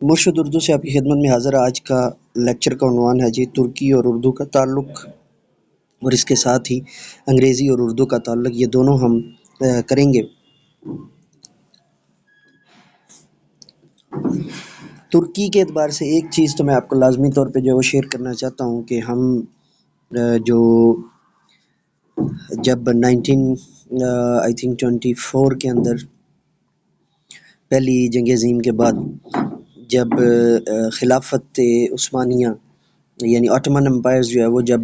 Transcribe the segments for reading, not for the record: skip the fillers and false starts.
مرشد اردو سے آپ کی خدمت میں حاضر ہے۔ آج کا لیکچر کا عنوان ہے جی ترکی اور اردو کا تعلق، اور اس کے ساتھ ہی انگریزی اور اردو کا تعلق، یہ دونوں ہم کریں گے۔ ترکی کے اعتبار سے ایک چیز تو میں آپ کو لازمی طور پہ جو ہے وہ شیئر کرنا چاہتا ہوں کہ ہم جو جب 1924 کے اندر پہلی جنگ عظیم کے بعد جب خلافت عثمانیہ یعنی آٹومن امپائرز جو ہے وہ جب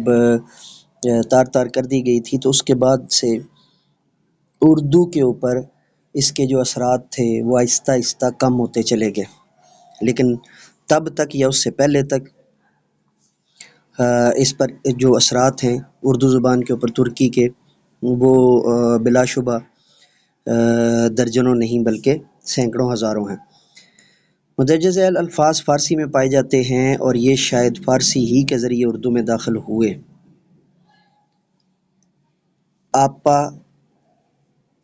تار تار کر دی گئی تھی، تو اس کے بعد سے اردو کے اوپر اس کے جو اثرات تھے وہ آہستہ آہستہ کم ہوتے چلے گئے، لیکن تب تک یا اس سے پہلے تک اس پر جو اثرات ہیں اردو زبان کے اوپر ترکی کے، وہ بلا شبہ درجنوں نہیں بلکہ سینکڑوں ہزاروں ہیں۔ مندرجہ ذیل الفاظ فارسی میں پائے جاتے ہیں، اور یہ شاید فارسی ہی کے ذریعے اردو میں داخل ہوئے۔ آپا،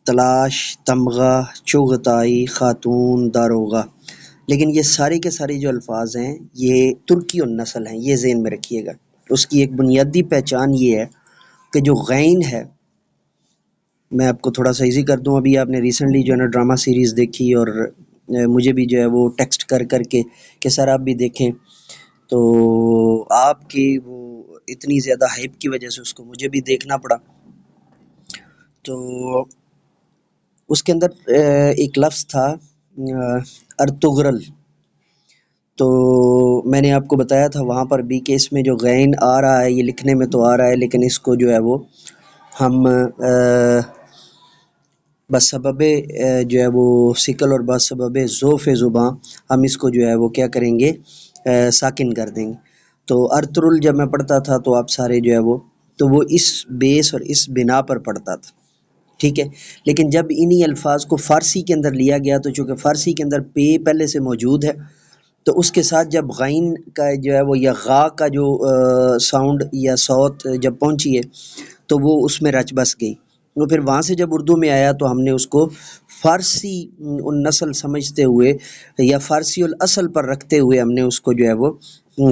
تلاش، تمغہ، چغتائی، خاتون، داروغہ، لیکن یہ سارے کے سارے جو الفاظ ہیں یہ ترکی النسل ہیں، یہ ذہن میں رکھیے گا۔ اس کی ایک بنیادی پہچان یہ ہے کہ جو غین ہے، میں آپ کو تھوڑا سا ایزی کر دوں، ابھی آپ نے ریسنٹلی جو ہے نا ڈرامہ سیریز دیکھی، اور مجھے بھی جو ہے وہ ٹیکسٹ کر کر کے کہ سر آپ بھی دیکھیں، تو آپ کی وہ اتنی زیادہ ہائپ کی وجہ سے اس کو مجھے بھی دیکھنا پڑا۔ تو اس کے اندر ایک لفظ تھا ارطغرل، تو میں نے آپ کو بتایا تھا وہاں پر بھی کہ اس میں جو غین آ رہا ہے، یہ لکھنے میں تو آ رہا ہے، لیکن اس کو جو ہے وہ ہم بسبب جو ہے وہ سکل اور بسبب ذوف زباں ہم اس کو جو ہے وہ کیا کریں گے، ساکن کر دیں گے۔ تو ارطرل جب میں پڑھتا تھا تو آپ سارے جو ہے وہ اس بیس اور اس بنا پر پڑھتا تھا، ٹھیک ہے۔ لیکن جب انہی الفاظ کو فارسی کے اندر لیا گیا، تو چونکہ فارسی کے اندر پے پہلے سے موجود ہے، تو اس کے ساتھ جب غین کا جو ہے وہ یا غا کا جو ساؤنڈ یا صوت جب پہنچی ہے، تو وہ اس میں رچ بس گئی۔ وہ پھر وہاں سے جب اردو میں آیا تو ہم نے اس کو فارسی النسل سمجھتے ہوئے یا فارسی الاصل پر رکھتے ہوئے ہم نے اس کو جو ہے وہ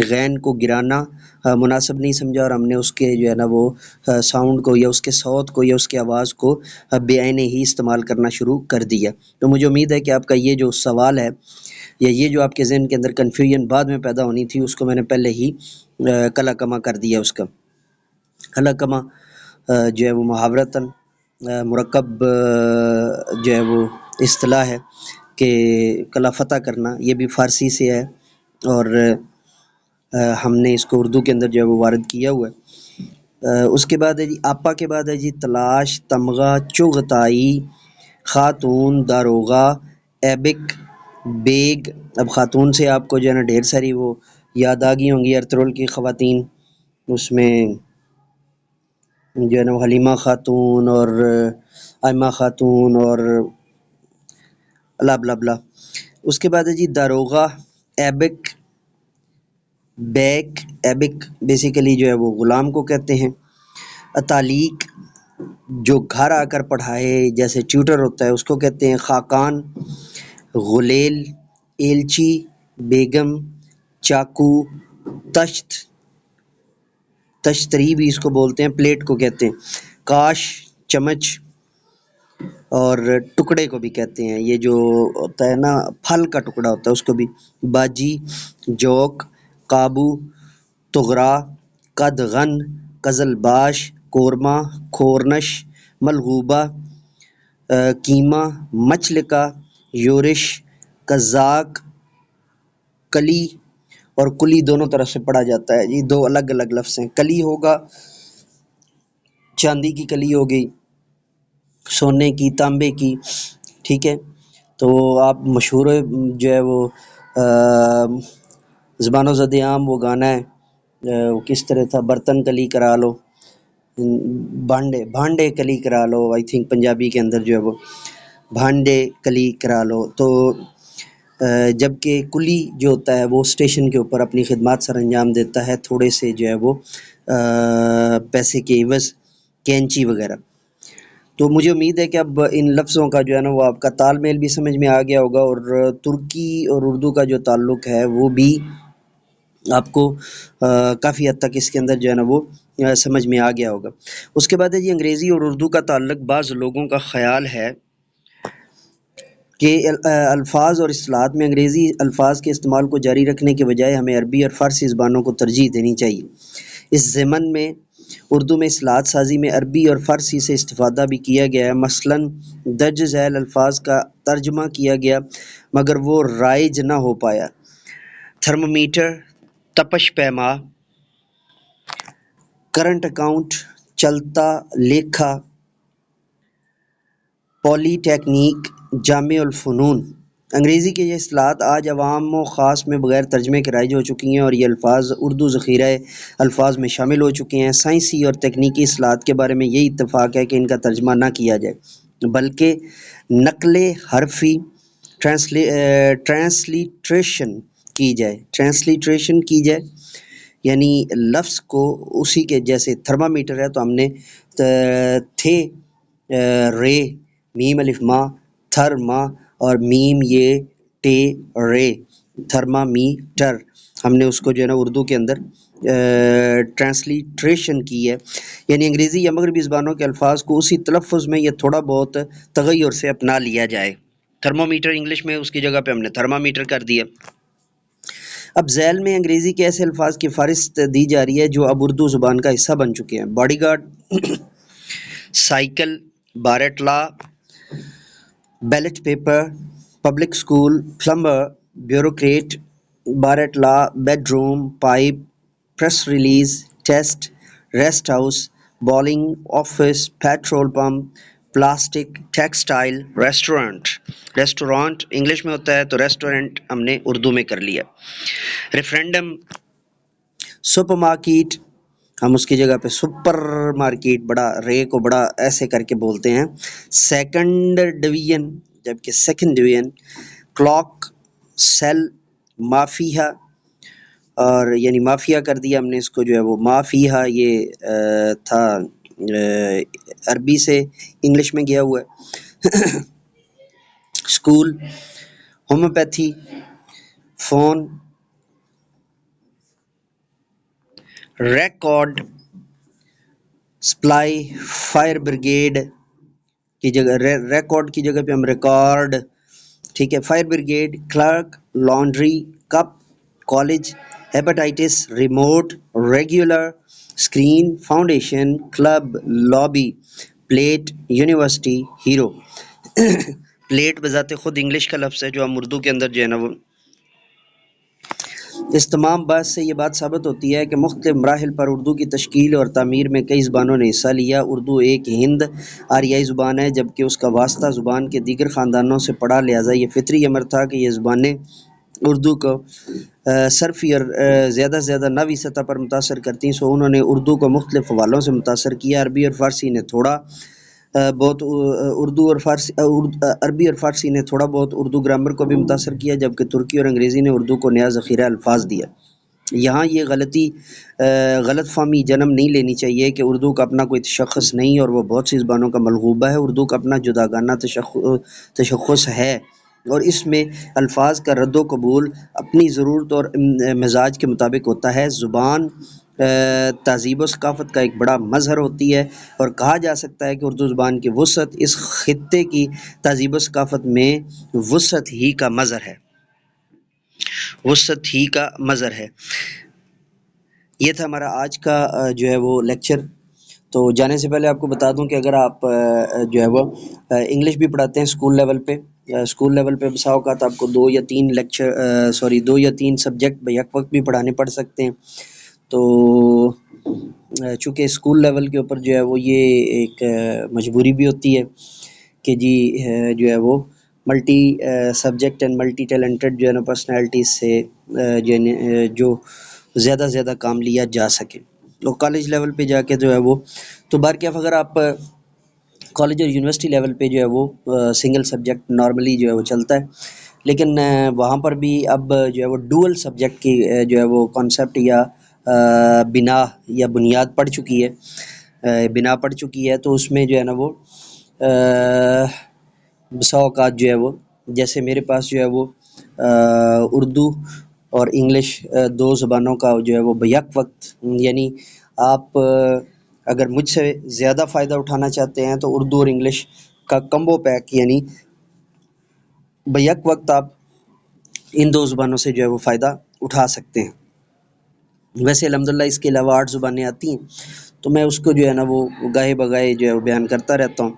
غین کو گرانا مناسب نہیں سمجھا، اور ہم نے اس کے جو ہے نا وہ ساؤنڈ کو یا اس کے صوت کو یا اس کی آواز کو بے عینے ہی استعمال کرنا شروع کر دیا۔ تو مجھے امید ہے کہ آپ کا یہ جو سوال ہے یا یہ جو آپ کے ذہن کے اندر کنفیوژن بعد میں پیدا ہونی تھی، اس کو میں نے پہلے ہی کلا کما کر دیا۔ اس کا کلا کما جو ہے وہ محاورتاً مرکب جو ہے وہ اصطلاح ہے کہ کلا فتح کرنا، یہ بھی فارسی سے ہے، اور ہم نے اس کو اردو کے اندر جو ہے وہ وارد کیا ہوا ہے۔ اس کے بعد ہے جی آپا کے بعد ہے جی تلاش، تمغہ، چغتائی، خاتون، داروغہ، ایبک، بیگ۔ اب خاتون سے آپ کو جو ہے نا ڈھیر ساری وہ یاد آ گئی ہوں گی، ارطغرل کی خواتین، اس میں جو ہے نا حلیمہ خاتون اور آئمہ خاتون اور بلا بلا بلا۔ اس کے بعد ہے جی داروغہ، ایبک، بیک۔ ایبک بیسیکلی جو ہے وہ غلام کو کہتے ہیں۔ اتالیق، جو گھر آ کر پڑھائے، جیسے ٹیوٹر ہوتا ہے، اس کو کہتے ہیں۔ خاقان، غلیل، ایلچی، بیگم، چاقو، تشت، تشتری بھی اس کو بولتے ہیں، پلیٹ کو کہتے ہیں۔ کاش، چمچ، اور ٹکڑے کو بھی کہتے ہیں، یہ جو ہوتا ہے نا پھل کا ٹکڑا ہوتا ہے اس کو بھی۔ باجی، جوک، قابو، طغرا، قدغن، قزل باش، کورما، کھورنش، ملغوبہ، کیما، مچلکا، یورش، قزاق، کلی اور کلی دونوں طرف سے پڑھا جاتا ہے جی، دو الگ الگ لفظ ہیں۔ کلی ہوگا چاندی کی کلی ہو گئی، سونے کی، تانبے کی، ٹھیک ہے۔ تو آپ مشہور جو ہے وہ زبان و زد عام وہ گانا ہے، وہ کس طرح تھا، برتن کلی کرا لو، بھانڈے کلی کرا لو، آئی تھنک پنجابی کے اندر جو ہے وہ بھانڈے کلی کرا لو۔ تو جبکہ کلی جو ہوتا ہے وہ اسٹیشن کے اوپر اپنی خدمات سر انجام دیتا ہے، تھوڑے سے جو ہے وہ پیسے کے عوض، کینچی وغیرہ۔ تو مجھے امید ہے کہ اب ان لفظوں کا جو ہے نا وہ آپ کا تال میل بھی سمجھ میں آ گیا ہوگا، اور ترکی اور اردو کا جو تعلق ہے وہ بھی آپ کو کافی حد تک اس کے اندر جو ہے نا وہ سمجھ میں آ گیا ہوگا۔ اس کے بعد ہے جی انگریزی اور اردو کا تعلق۔ بعض لوگوں کا خیال ہے کہ الفاظ اور اصطلاحات میں انگریزی الفاظ کے استعمال کو جاری رکھنے کے بجائے ہمیں عربی اور فارسی زبانوں کو ترجیح دینی چاہیے۔ اس ضمن میں اردو میں اصطلاحات سازی میں عربی اور فارسی سے استفادہ بھی کیا گیا ہے، مثلاً درج ذیل الفاظ کا ترجمہ کیا گیا مگر وہ رائج نہ ہو پایا۔ تھرمومیٹر، تپش پیما، کرنٹ اکاؤنٹ، چلتا لیکھا، پولی ٹیکنیک، جامع الفنون۔ انگریزی کے یہ اصطلاحات آج عوام و خاص میں بغیر ترجمے کے رائج ہو چکی ہیں اور یہ الفاظ اردو ذخیرہ الفاظ میں شامل ہو چکے ہیں۔ سائنسی اور تکنیکی اصطلاحات کے بارے میں یہی اتفاق ہے کہ ان کا ترجمہ نہ کیا جائے بلکہ نقل حرفی ٹرانسلیٹریشن کی جائے، یعنی لفظ کو اسی کے جیسے تھرمامیٹر ہے تو ہم نے تھے رے، میم الف ما، تھر ما، اور میم یہ ٹے رے، تھرمامیٹر، ہم نے اس کو جو ہے نا اردو کے اندر ٹرانسلیٹریشن کی ہے، یعنی انگریزی یا مغربی زبانوں کے الفاظ کو اسی تلفظ میں یا تھوڑا بہت تغیر سے اپنا لیا جائے۔ تھرمومیٹر انگلش میں اس کی جگہ پہ ہم نے تھرمامیٹر کر دیا۔ اب ذیل میں انگریزی کے ایسے الفاظ کی فہرست دی جا رہی ہے جو اب اردو زبان کا حصہ بن چکے ہیں۔ باڈی گارڈ، سائیکل، بارٹ لا، ballot paper, public school, plumber, bureaucrat, بارٹ لا، bedroom, pipe, press release, test, rest house, bowling, office, petrol pump, plastic, textile, restaurant English میں ہوتا ہے تو ریسٹورنٹ ہم نے اردو میں کر لیا۔ ریفرینڈم، سپر مارکیٹ، ہم اس کی جگہ پہ سپر مارکیٹ بڑا رے کو بڑا ایسے کر کے بولتے ہیں۔ سیکنڈ ڈویژن، جبکہ سیکنڈ ڈویژن، کلاک، سیل، مافیا، اور یعنی مافیا کر دیا ہم نے اس کو جو ہے وہ مافیا، یہ تھا عربی سے انگلش میں گیا ہوا ہے۔ School, homeopathy, phone, record, supply, fire brigade کی جگہ ریکارڈ کی جگہ پہ ہم ریکارڈ، ٹھیک ہے۔ Fire brigade, clerk, laundry, cup, college, hepatitis, remote, regular, screen, foundation, club, lobby, plate, university, hero. Plate بذات خود انگلش کا لفظ ہے جو ہم اردو کے اندر جو ہے نا وہ، اس تمام بات سے یہ بات ثابت ہوتی ہے کہ مختلف مراحل پر اردو کی تشکیل اور تعمیر میں کئی زبانوں نے حصہ لیا۔ اردو ایک ہند آریائی زبان ہے جبکہ اس کا واسطہ زبان کے دیگر خاندانوں سے پڑا، لہٰذا یہ فطری امر تھا کہ یہ زبانیں اردو کو صرفی اور زیادہ سے زیادہ نحوی سطح پر متاثر کرتی، سو انہوں نے اردو کو مختلف حوالوں سے متاثر کیا۔ عربی اور فارسی نے تھوڑا بہت عربی اور فارسی نے تھوڑا بہت اردو گرامر کو بھی متاثر کیا، جبکہ ترکی اور انگریزی نے اردو کو نیا ذخیرہ الفاظ دیا۔ یہاں یہ غلط فہمی جنم نہیں لینی چاہیے کہ اردو کا اپنا کوئی تشخص نہیں اور وہ بہت سی زبانوں کا ملغوبہ ہے۔ اردو کا اپنا جداگانہ تشخص ہے اور اس میں الفاظ کا رد و قبول اپنی ضرورت اور مزاج کے مطابق ہوتا ہے۔ زبان تہذیب و ثقافت کا ایک بڑا مظہر ہوتی ہے اور کہا جا سکتا ہے کہ اردو زبان کی وسعت اس خطے کی تہذیب و ثقافت میں وسعت ہی کا مظہر ہے، وسعت ہی کا مظہر ہے۔ یہ تھا ہمارا آج کا جو ہے وہ لیکچر۔ تو جانے سے پہلے آپ کو بتا دوں کہ اگر آپ جو ہے وہ انگلش بھی پڑھاتے ہیں اسکول لیول پہ بسا اوقات آپ کو 2 یا 3 سبجیکٹ بیک وقت بھی پڑھانے پڑ سکتے ہیں، تو چونکہ اسکول لیول کے اوپر جو ہے وہ یہ ایک مجبوری بھی ہوتی ہے کہ جی جو ہے وہ multi subject and multi talented جو ہے نا پرسنالٹیز سے جو زیادہ سے زیادہ کام لیا جا سکے۔ تو کالج لیول پہ جا کے جو ہے وہ تو بارکیف اگر آپ کالج اور یونیورسٹی لیول پہ جو ہے وہ سنگل سبجیکٹ نارملی جو ہے وہ چلتا ہے، لیکن وہاں پر بھی اب جو ہے وہ ڈوئل سبجیکٹ کی جو ہے وہ کانسیپٹ یا بنا یا بنیاد پڑ چکی ہے، تو اس میں جو ہے نا وہ بسا اوقات جو ہے وہ جیسے میرے پاس جو ہے وہ اردو اور انگلش دو زبانوں کا جو ہے وہ بیک وقت، یعنی آپ اگر مجھ سے زیادہ فائدہ اٹھانا چاہتے ہیں تو اردو اور انگلش کا کمبو پیک، یعنی بیک وقت آپ ان دو زبانوں سے جو ہے وہ فائدہ اٹھا سکتے ہیں۔ ویسے الحمدللہ اس کے علاوہ 8 زبانیں آتی ہیں، تو میں اس کو جو ہے نا وہ گاہے بگاہے جو ہے وہ بیان کرتا رہتا ہوں۔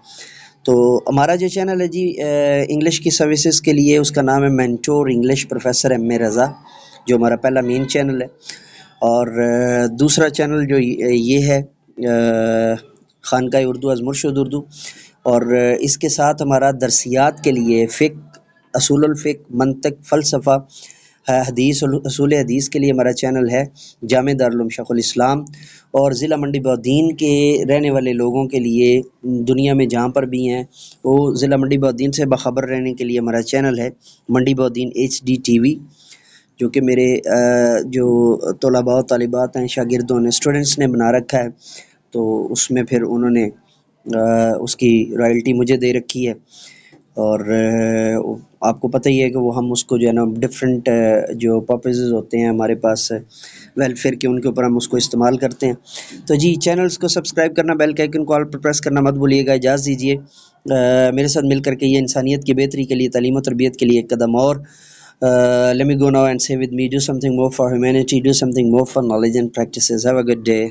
تو ہمارا جو چینل ہے جی انگلش کی سروسز کے لیے، اس کا نام ہے مینٹور انگلش پروفیسر ایم اے رضا، جو ہمارا پہلا مین چینل ہے۔ اور دوسرا چینل جو یہ ہے خانقاہ اردو از مرشد اردو، اور اس کے ساتھ ہمارا درسیات کے لیے فقہ، اصول الفقہ، منطق، فلسفہ، حدیث، اصول حدیث کے لیے ہمارا چینل ہے جامع دارالعلوم شیخ الاسلام۔ اور ضلع منڈی بہودین کے رہنے والے لوگوں کے لیے دنیا میں جہاں پر بھی ہیں وہ ضلع منڈی بہودین سے باخبر رہنے کے لیے ہمارا چینل ہے منڈی بہودین ایچ ڈی ٹی وی، جو کہ میرے جو طلباء و طالبات ہیں، شاگردوں نے، اسٹوڈنٹس نے بنا رکھا ہے۔ تو اس میں پھر انہوں نے اس کی رائلٹی مجھے دے رکھی ہے، اور آپ کو پتہ ہی ہے کہ وہ ہم اس کو جو ہے نا ڈفرینٹ جو پرپزز ہوتے ہیں ہمارے پاس ویلفیئر کے، ان کے اوپر ہم اس کو استعمال کرتے ہیں۔ تو جی چینلز کو سبسکرائب کرنا، بیل کے آئیکن کو آل پر پریس کرنا مت بھولیے گا۔ اجازت دیجیے میرے ساتھ مل کر کے یہ انسانیت کی بہتری کے لیے، تعلیم و تربیت کے لیے ایک قدم اور let me go now and say with me, do something more for humanity, do something more for knowledge and practices. Have a good day.